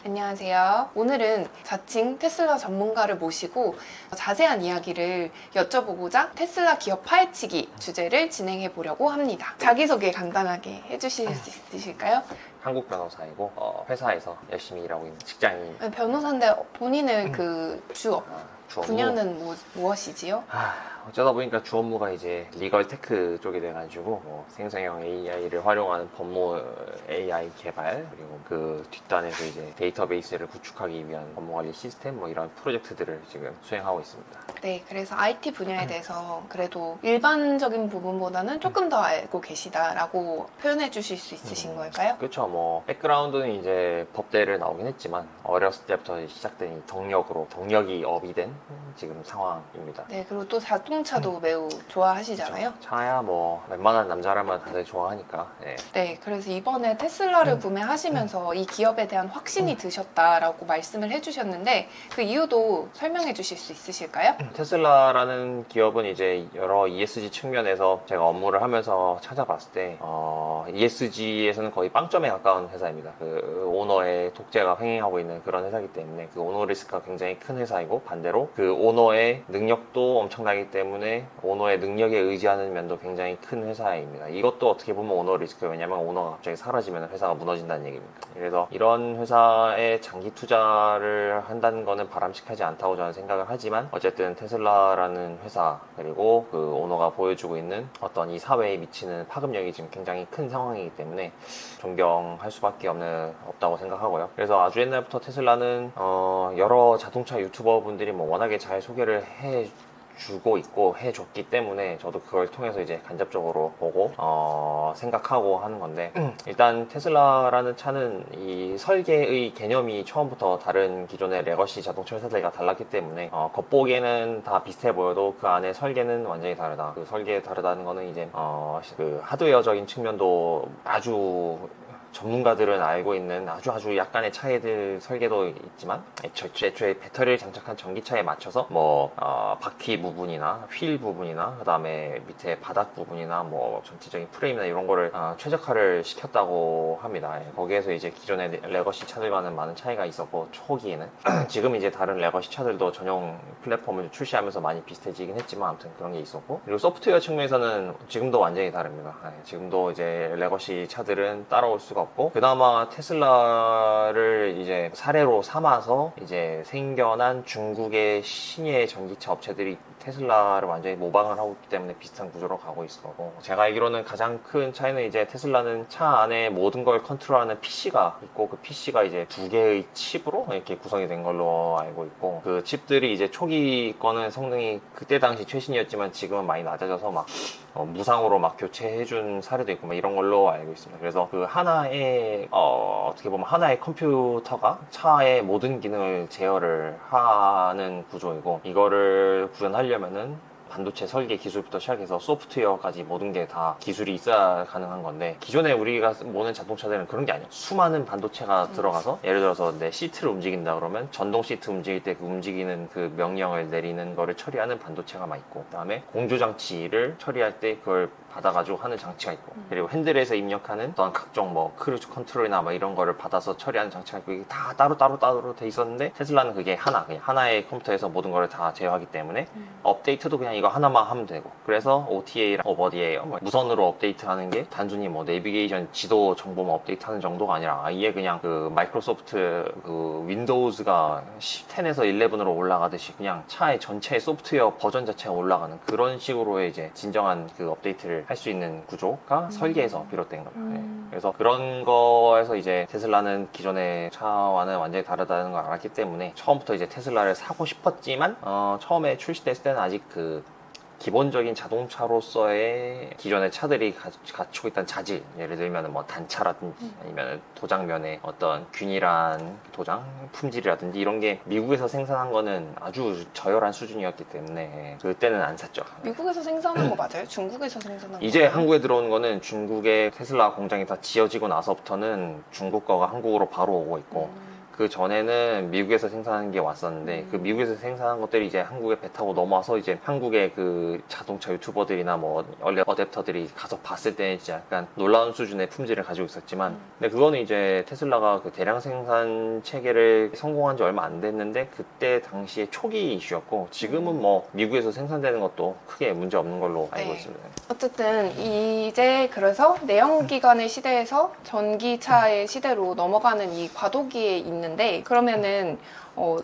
안녕하세요. 오늘은 자칭 테슬라 전문가를 모시고 자세한 이야기를 여쭤보고자 테슬라 기업 파헤치기 주제를 진행해 보려고 합니다. 자기소개 간단하게 해주실 수 있으실까요? 한국 변호사이고 회사에서 열심히 일하고 있는 직장인. 변호사인데 본인의 그 주 주 업무. 분야는 무엇이지요? 어쩌다 보니까 주 업무가 이제 리걸 테크 쪽이 돼가지고 생성형 AI를 활용하는 법무 AI 개발, 그리고 그 뒷단에서 이제 데이터베이스를 구축하기 위한 업무관리 시스템 이런 프로젝트들을 지금 수행하고 있습니다. 네, 그래서 IT 분야에 대해서 그래도 일반적인 부분보다는 조금 더 알고 계시다라고 표현해 주실 수 있으신 걸까요? 그렇죠. 백그라운드는 이제 법대를 나오긴 했지만 어렸을 때부터 시작된 이 경력이 업이 된 지금 상황입니다. 네, 그리고 또 자동차도 매우 좋아하시잖아요. 그쵸. 차야 웬만한 남자라면 다들 좋아하니까. 네, 그래서 이번에 테슬라를 구매하시면서 이 기업에 대한 확신이 드셨다라고 말씀을 해주셨는데 그 이유도 설명해 주실 수 있으실까요? 테슬라라는 기업은 이제 여러 ESG 측면에서 제가 업무를 하면서 찾아봤을 때 ESG에서는 거의 빵점에 가까운 회사입니다. 그 오너의 독재가 횡행하고 있는 그런 회사이기 때문에 그 오너 리스크가 굉장히 큰 회사이고, 반대로 그 오너의 능력도 엄청나기 때문에 오너의 능력에 의지하는 면도 굉장히 큰 회사입니다. 이것도 어떻게 보면 오너 리스크예요. 왜냐면 오너가 갑자기 사라지면 회사가 무너진다는 얘기입니다. 그래서 이런 회사에 장기 투자를 한다는 거는 바람직하지 않다고 저는 생각을 하지만, 어쨌든 테슬라라는 회사 그리고 그 오너가 보여주고 있는 어떤 이 사회에 미치는 파급력이 지금 굉장히 큰 상황이기 때문에 존경할 수밖에 없다고 생각하고요. 그래서 아주 옛날부터 테슬라는 여러 자동차 유튜버 분들이 워낙에 잘 소개를 해주고 있고 해줬기 때문에 저도 그걸 통해서 이제 간접적으로 보고 생각하고 하는 건데, 일단 테슬라라는 차는 이 설계의 개념이 처음부터 다른 기존의 레거시 자동차 회사들과 달랐기 때문에 겉보기에는 다 비슷해 보여도 그 안에 설계는 완전히 다르다. 그 설계 다르다는 거는 이제 그 하드웨어적인 측면도 아주 전문가들은 알고 있는 아주 약간의 차이들 설계도 있지만, 애초에 배터리를 장착한 전기차에 맞춰서 바퀴 부분이나 휠 부분이나 그 다음에 밑에 바닥 부분이나 전체적인 프레임이나 이런 거를 최적화를 시켰다고 합니다. 거기에서 이제 기존의 레거시 차들과는 많은 차이가 있었고, 초기에는 지금 이제 다른 레거시 차들도 전용 플랫폼을 출시하면서 많이 비슷해지긴 했지만 아무튼 그런 게 있었고, 그리고 소프트웨어 측면에서는 지금도 완전히 다릅니다. 지금도 이제 레거시 차들은 따라올 수가 없고, 그나마 테슬라를 이제 사례로 삼아서 이제 생겨난 중국의 신예 전기차 업체들이 테슬라를 완전히 모방을 하고 있기 때문에 비슷한 구조로 가고 있을 거고, 제가 알기로는 가장 큰 차이는 이제 테슬라는 차 안에 모든 걸 컨트롤하는 PC가 있고, 그 PC가 이제 두 개의 칩으로 이렇게 구성이 된 걸로 알고 있고, 그 칩들이 이제 초기 거는 성능이 그때 당시 최신이었지만 지금은 많이 낮아져서 무상으로 교체해준 사례도 있고 이런 걸로 알고 있습니다. 그래서 그 하나의 어떻게 보면 하나의 컴퓨터가 차의 모든 기능을 제어를 하는 구조이고, 이거를 구현하려면은 반도체 설계 기술부터 시작해서 소프트웨어까지 모든 게 다 기술이 있어야 가능한 건데, 기존에 우리가 모는 자동차들은 그런 게 아니에요. 수많은 반도체가 들어가서, 예를 들어서 내 시트를 움직인다 그러면 전동 시트 움직일 때 그 움직이는 그 명령을 내리는 거를 처리하는 반도체가 막 있고, 그 다음에 공조장치를 처리할 때 그걸 받아가지고 하는 장치가 있고, 그리고 핸들에서 입력하는 어떤 각종 크루즈 컨트롤이나 이런 거를 받아서 처리하는 장치가 있고, 이게 다 따로 돼 있었는데, 테슬라는 그게 그냥 하나의 컴퓨터에서 모든 거를 다 제어하기 때문에 업데이트도 그냥 이거 하나만 하면 되고, 그래서 OTA랑 오버디에이어 무선으로 업데이트하는 게 단순히 내비게이션 지도 정보만 업데이트하는 정도가 아니라 아예 그냥 그 마이크로소프트 그 윈도우즈가 10에서 11으로 올라가듯이 그냥 차의 전체 소프트웨어 버전 자체가 올라가는 그런 식으로의 이제 진정한 그 업데이트를 할 수 있는 구조가 설계에서 비롯된 겁니다. 그래서 그런 거에서 이제 테슬라는 기존의 차와는 완전히 다르다는 걸 알았기 때문에 처음부터 이제 테슬라를 사고 싶었지만 처음에 출시됐을 때는 아직 그 기본적인 자동차로서의 기존의 차들이 갖추고 있던 자질, 예를 들면 단차라든지 아니면 도장면의 어떤 균일한 도장 품질이라든지 이런 게 미국에서 생산한 거는 아주 저열한 수준이었기 때문에 그때는 안 샀죠. 미국에서 생산한 거 맞아요? 중국에서 생산한 거? 이제 한국에 들어오는 거는 중국의 테슬라 공장이 다 지어지고 나서부터는 중국 거가 한국으로 바로 오고 있고, 그 전에는 미국에서 생산한 게 왔었는데 그 미국에서 생산한 것들이 이제 한국에 배 타고 넘어와서 이제 한국의 그 자동차 유튜버들이나 뭐 얼리 어댑터들이 가서 봤을 때는 진짜 약간 놀라운 수준의 품질을 가지고 있었지만 근데 그거는 이제 테슬라가 그 대량 생산 체계를 성공한 지 얼마 안 됐는데 그때 당시에 초기 이슈였고 지금은 뭐 미국에서 생산되는 것도 크게 문제 없는 걸로 알고 네. 있습니다. 어쨌든 이제 그래서 내연기관의 시대에서 전기차의 시대로 넘어가는 이 과도기에 있는데 그러면은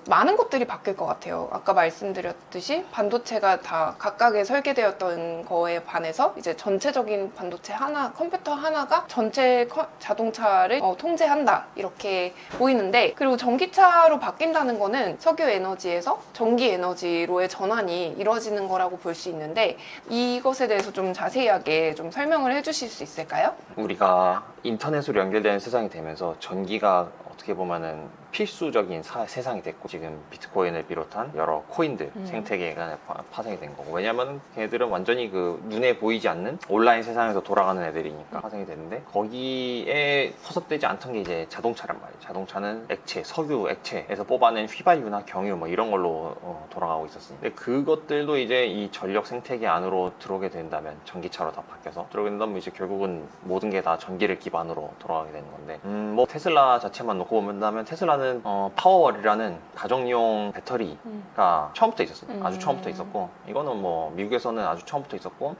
많은 것들이 바뀔 것 같아요. 아까 말씀드렸듯이 반도체가 다 각각의 설계되었던 거에 반해서 이제 전체적인 반도체 하나, 컴퓨터 하나가 전체 자동차를 통제한다 이렇게 보이는데 그리고 전기차로 바뀐다는 거는 석유 에너지에서 전기 에너지로의 전환이 이루어지는 거라고 볼 수 있는데 이것에 대해서 좀 자세하게 좀 설명을 해주실 수 있을까요? 우리가 인터넷으로 연결되는 세상이 되면서 전기가 어떻게 보면은 필수적인 세상이 됐고 지금 비트코인을 비롯한 여러 코인들 생태계가 파생이 된 거고 왜냐면 걔네들은 완전히 그 눈에 보이지 않는 온라인 세상에서 돌아가는 애들이니까 파생이 되는데 거기에 포섭되지 않던 게 이제 자동차란 말이에요. 자동차는 액체, 석유 액체에서 뽑아낸 휘발유나 경유 뭐 이런 걸로 돌아가고 있었으니까 근데 그것들도 이제 이 전력 생태계 안으로 들어오게 된다면 전기차로 다 바뀌어서 들어오게 된다면 이제 결국은 모든 게 다 전기를 기반으로 돌아가게 되는 건데 뭐 테슬라 자체만 놓고 본다면 테슬라는 파워월이라는 가정용 배터리가 처음부터 있었어요. 아주 처음부터 있었고 이거는 뭐 미국에서는 아주 처음부터 있었고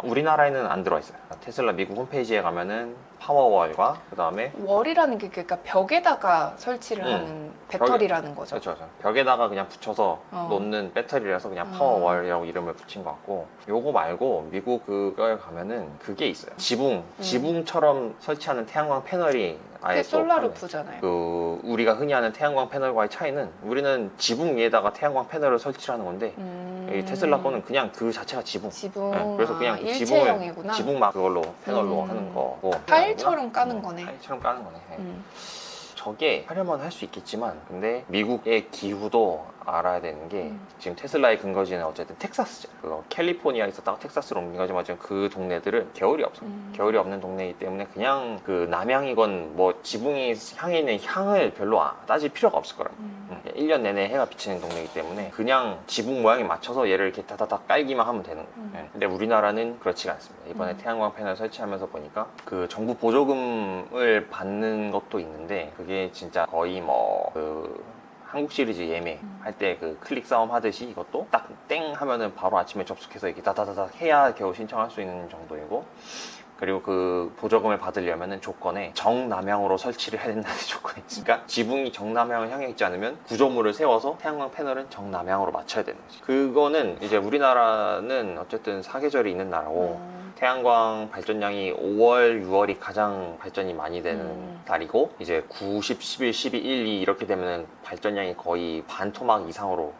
우리나라에는 안 들어와 있어요. 테슬라 미국 홈페이지에 가면은 파워월과 그 다음에 월이라는 게 그러니까 벽에다가 설치를 하는 배터리라는 거죠. 그렇죠. 벽에다가 그냥 붙여서 놓는 배터리라서 그냥 파워월이라고 이름을 붙인 것 같고 요거 말고 미국 그거에 가면은 그게 있어요. 지붕처럼 설치하는 태양광 패널이 아예 또 솔라루프잖아요. 그 우리가 흔히 아는 태양광 패널과의 차이는 우리는 지붕 위에다가 태양광 패널을 설치하는 건데 이 테슬라 거는 그냥 그 자체가 지붕. 네, 그래서 그냥 그 일체형이구나. 지붕막 그걸로 패널로 하는 거고. 타일처럼 까는 거네. 타일처럼 까는 거네. 저게 하려면 할 수 있겠지만 근데 미국의 기후도 알아야 되는 게 지금 테슬라의 근거지는 어쨌든 텍사스죠. 그거 캘리포니아에 있었다가 텍사스로 옮긴 거지만 지금 그 동네들은 겨울이 없어요. 겨울이 없는 동네이기 때문에 그냥 그 남향이건 뭐 지붕이 향해 있는 향을 별로 따질 필요가 없을 거라고. 1년 내내 해가 비치는 동네이기 때문에 그냥 지붕 모양에 맞춰서 얘를 이렇게 다다닥 깔기만 하면 되는 거예요. 네. 근데 우리나라는 그렇지가 않습니다. 이번에 태양광 패널 설치하면서 보니까 그 정부 보조금을 받는 것도 있는데 그게 진짜 거의 뭐 한국 시리즈 예매 할 때 그 클릭 싸움 하듯이 이것도 딱 땡 하면은 바로 아침에 접속해서 이렇게 다다다닥 해야 겨우 신청할 수 있는 정도이고 그리고 그 보조금을 받으려면은 조건에 정남향으로 설치를 해야 된다는 조건이 있으니까 지붕이 정남향을 향해 있지 않으면 구조물을 세워서 태양광 패널은 정남향으로 맞춰야 되는 거지. 그거는 이제 우리나라는 어쨌든 사계절이 있는 나라고 태양광 발전량이 5월, 6월이 가장 발전이 많이 되는 달이고 이제 9, 10, 11, 12, 1, 2 이렇게 되면 발전량이 거의 반 토막 이상으로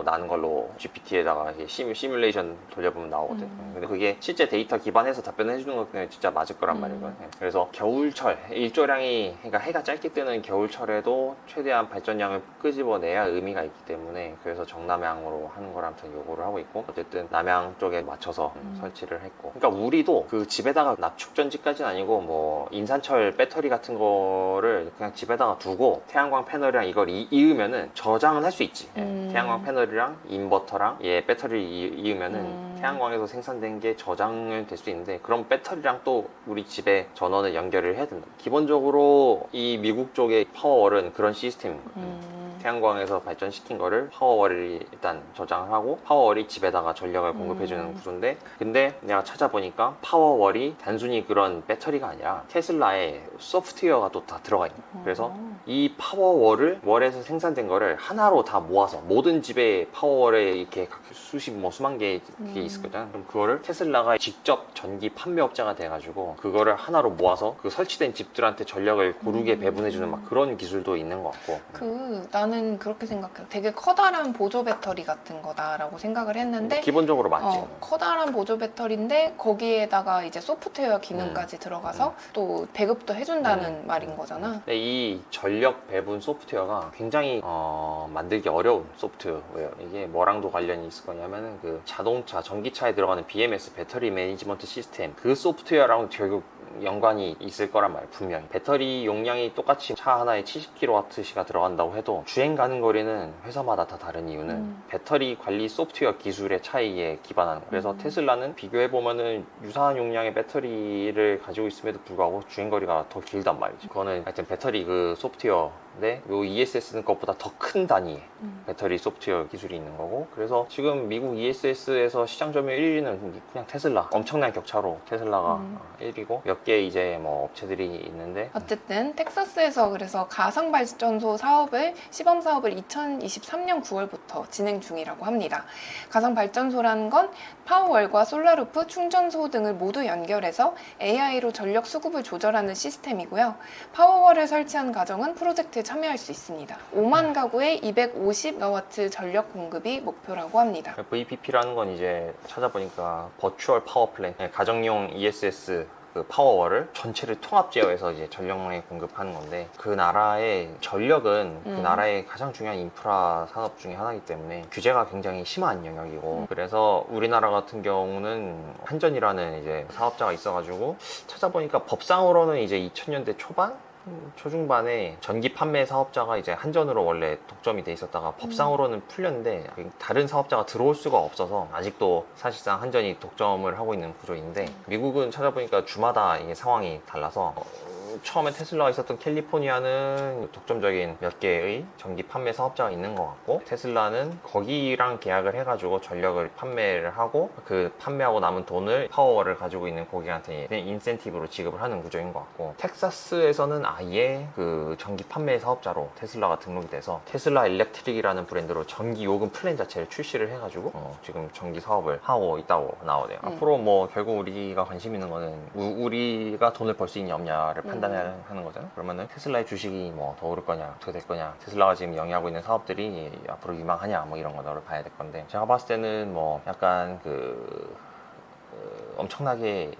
나는 걸로 GPT에다가 시뮬레이션 돌려보면 나오거든. 근데 그게 실제 데이터 기반해서 답변을 해주는 건 그냥 진짜 맞을 거란 말이고요. 그래서 겨울철 일조량이 그러니까 해가 짧게 뜨는 겨울철에도 최대한 발전량을 끄집어내야 의미가 있기 때문에 그래서 정남향으로 하는 거를 아무튼 요구를 하고 있고 어쨌든 남향 쪽에 맞춰서 설치를 했고 그러니까 우리도 그 집에다가 납축전지까지는 아니고 뭐 인산철 배터리 같은 거를 그냥 집에다가 두고 태양광 패널이랑 이걸 이으면은 저장은 할 수 있지. 태양광 패널이랑 인버터랑 배터리를 이으면은 태양광에서 생산된 게 저장은 될 수 있는데 그럼 배터리랑 또 우리 집에 전원을 연결을 해야 된다. 기본적으로 이 미국 쪽의 파워월은 그런 시스템인 거예요. 태양광에서 발전시킨 거를 파워월이 일단 저장을 하고 파워월이 집에다가 전력을 공급해주는 구조인데 근데 내가 찾아보니까 파워월이 단순히 그런 배터리가 아니라 테슬라의 소프트웨어가 또 다 들어가 있는 거예요. 그래서 이 파워월을 월에서 생산된 거를 하나로 다 모아서 모든 집에 파워월에 이렇게 수만 개 있을 거잖아. 그럼 그거를 테슬라가 직접 전기 판매업자가 돼가지고 그거를 하나로 모아서 그 설치된 집들한테 전력을 고르게 배분해주는 막 그런 기술도 있는 것 같고. 나는 그렇게 생각해요. 되게 커다란 보조 배터리 같은 거다라고 생각을 했는데 기본적으로 맞지. 커다란 보조 배터리인데 거기에다가 이제 소프트웨어 기능까지 들어가서 또 배급도 해준다는 말인 거잖아. 근데 이 전력 배분 소프트웨어가 굉장히 만들기 어려운 소프트웨어예요. 이게 뭐랑도 관련이 있을 거냐면은 그 자동차, 전기차에 들어가는 BMS 배터리 매니지먼트 시스템 그 소프트웨어랑 결국 연관이 있을 거란 말이에요. 분명히 배터리 용량이 똑같이 차 하나에 70kWh가 들어간다고 해도 주행 가는 거리는 회사마다 다 다른 이유는 배터리 관리 소프트웨어 기술의 차이에 기반하는 거예요. 그래서 테슬라는 비교해보면은 유사한 용량의 배터리를 가지고 있음에도 불구하고 주행거리가 더 길단 말이죠. 그거는 하여튼 배터리 그 소프트웨어인데 요 ESS는 것보다 더 큰 단위의 배터리 소프트웨어 기술이 있는 거고, 그래서 지금 미국 ESS에서 시장 점유율 1위는 그냥 테슬라, 엄청난 격차로 테슬라가 1위고 몇 개 이제 뭐 업체들이 있는데, 어쨌든 텍사스에서 그래서 가상 발전소 사업을 시범 사업을 2023년 9월부터 진행 중이라고 합니다. 가상 발전소라는 건 파워월과 솔라루프, 충전소 등을 모두 연결해서 AI로 전력 수급을 조절하는 시스템이고요. 파워월을 설치한 가정은 프로젝트에 참여할 수 있습니다. 5만 가구에 250MW 전력 공급이 목표라고 합니다. VPP라는 건 이제 찾아보니까 버추얼 파워 플랜, 가정용 ESS 그 파워월을 전체를 통합 제어해서 이제 전력망에 공급하는 건데, 그 나라의 전력은 그 나라의 가장 중요한 인프라 산업 중에 하나이기 때문에 규제가 굉장히 심한 영역이고, 그래서 우리나라 같은 경우는 한전이라는 이제 사업자가 있어가지고 찾아보니까 법상으로는 이제 2000년대 초반? 초중반에 전기 판매 사업자가 이제 한전으로 원래 독점이 돼 있었다가 법상으로는 풀렸는데 다른 사업자가 들어올 수가 없어서 아직도 사실상 한전이 독점을 하고 있는 구조인데, 미국은 찾아보니까 주마다 이게 상황이 달라서 처음에 테슬라가 있었던 캘리포니아는 독점적인 몇 개의 전기 판매 사업자가 있는 것 같고, 테슬라는 거기랑 계약을 해가지고 전력을 판매를 하고 그 판매하고 남은 돈을 파워월을 가지고 있는 고객한테 인센티브로 지급을 하는 구조인 것 같고, 텍사스에서는 아예 그 전기 판매 사업자로 테슬라가 등록이 돼서 테슬라 일렉트릭이라는 브랜드로 전기 요금 플랜 자체를 출시를 해가지고 지금 전기 사업을 하고 있다고 나오네요. 앞으로 뭐 결국 우리가 관심 있는 거는 우리가 돈을 벌 수 있냐 없냐를 판단하는 거잖아요. 그러면은 테슬라의 주식이 뭐 더 오를 거냐 어떻게 될 거냐, 테슬라가 지금 영위하고 있는 사업들이 앞으로 유망하냐 뭐 이런 거를 봐야 될 건데, 제가 봤을 때는 뭐 약간 엄청나게